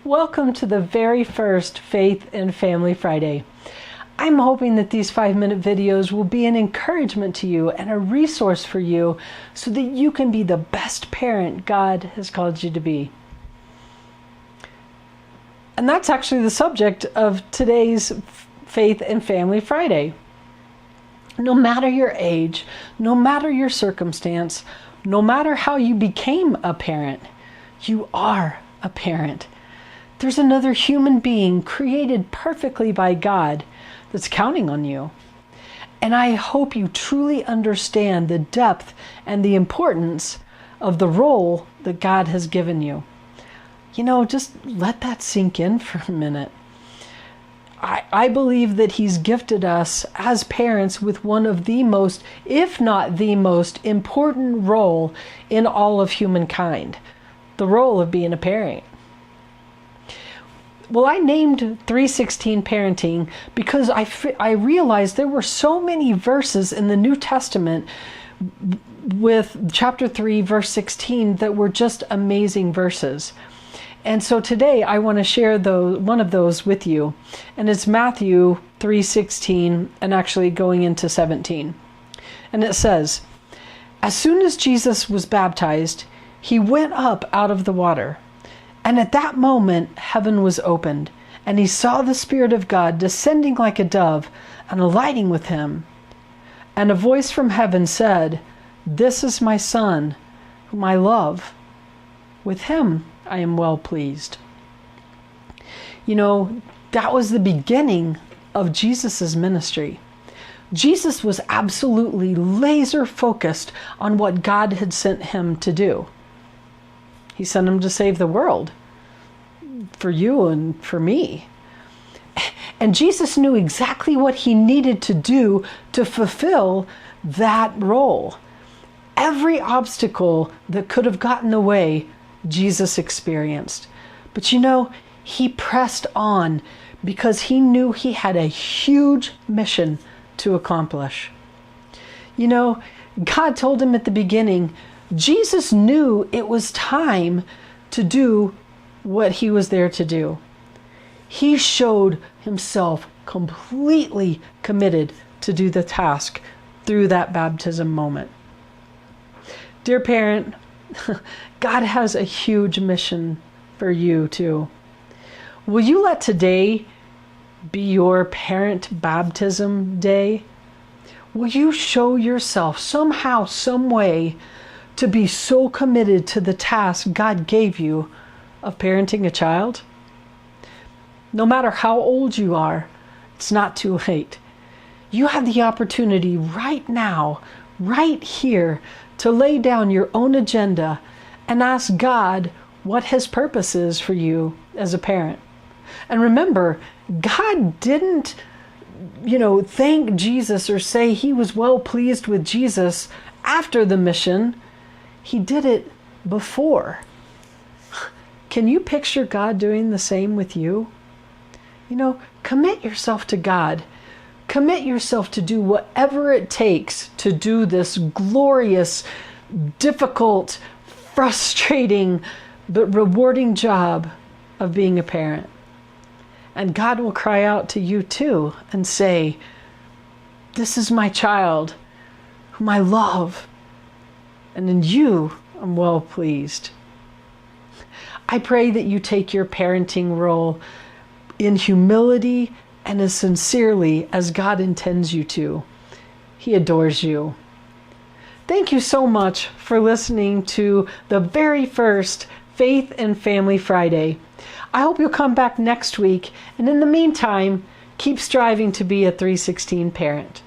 Welcome to the very first Faith and Family Friday. I'm hoping that these 5-minute videos will be an encouragement to you and a resource for you so that you can be the best parent God has called you to be. And that's actually the subject of today's Faith and Family Friday. No matter your age, no matter your circumstance, no matter how you became a parent, you are a parent. There's another human being created perfectly by God that's counting on you. And I hope you truly understand the depth and the importance of the role that God has given you. Just let that sink in for a minute. I believe that He's gifted us as parents with one of the most, if not the most important role in all of humankind, the role of being a parent. Well, I named 3:16 parenting because I realized there were so many verses in the New Testament with chapter 3, verse 16 that were just amazing verses. And so today I want to share one of those with you. And it's Matthew 3:16 and actually going into 17. And it says, "As soon as Jesus was baptized, He went up out of the water. And at that moment, heaven was opened, and He saw the Spirit of God descending like a dove and alighting with Him. And a voice from heaven said, 'This is my Son, whom I love. With Him I am well pleased.'" That was the beginning of Jesus' ministry. Jesus was absolutely laser focused on what God had sent Him to do. He sent Him to save the world, for you and for me. And Jesus knew exactly what He needed to do to fulfill that role. Every obstacle that could have gotten in the way, Jesus experienced. But He pressed on because He knew He had a huge mission to accomplish. God told Him at the beginning, Jesus knew it was time to do what He was there to do. He showed Himself completely committed to do the task through that baptism moment. Dear parent, God has a huge mission for you too. Will you let today be your parent baptism day? Will you show yourself somehow, some way, to be so committed to the task God gave you of parenting a child? No matter how old you are, it's not too late. You have the opportunity right now, right here, to lay down your own agenda and ask God what His purpose is for you as a parent. And remember, God didn't, thank Jesus or say He was well pleased with Jesus after the mission. He did it before. Can you picture God doing the same with you? Commit yourself to God. Commit yourself to do whatever it takes to do this glorious, difficult, frustrating, but rewarding job of being a parent. And God will cry out to you too and say, "This is my child, whom I love, and in you I'm well pleased." I pray that you take your parenting role in humility and as sincerely as God intends you to. He adores you. Thank you so much for listening to the very first Faith and Family Friday. I hope you'll come back next week, and in the meantime, keep striving to be a 3:16 parent.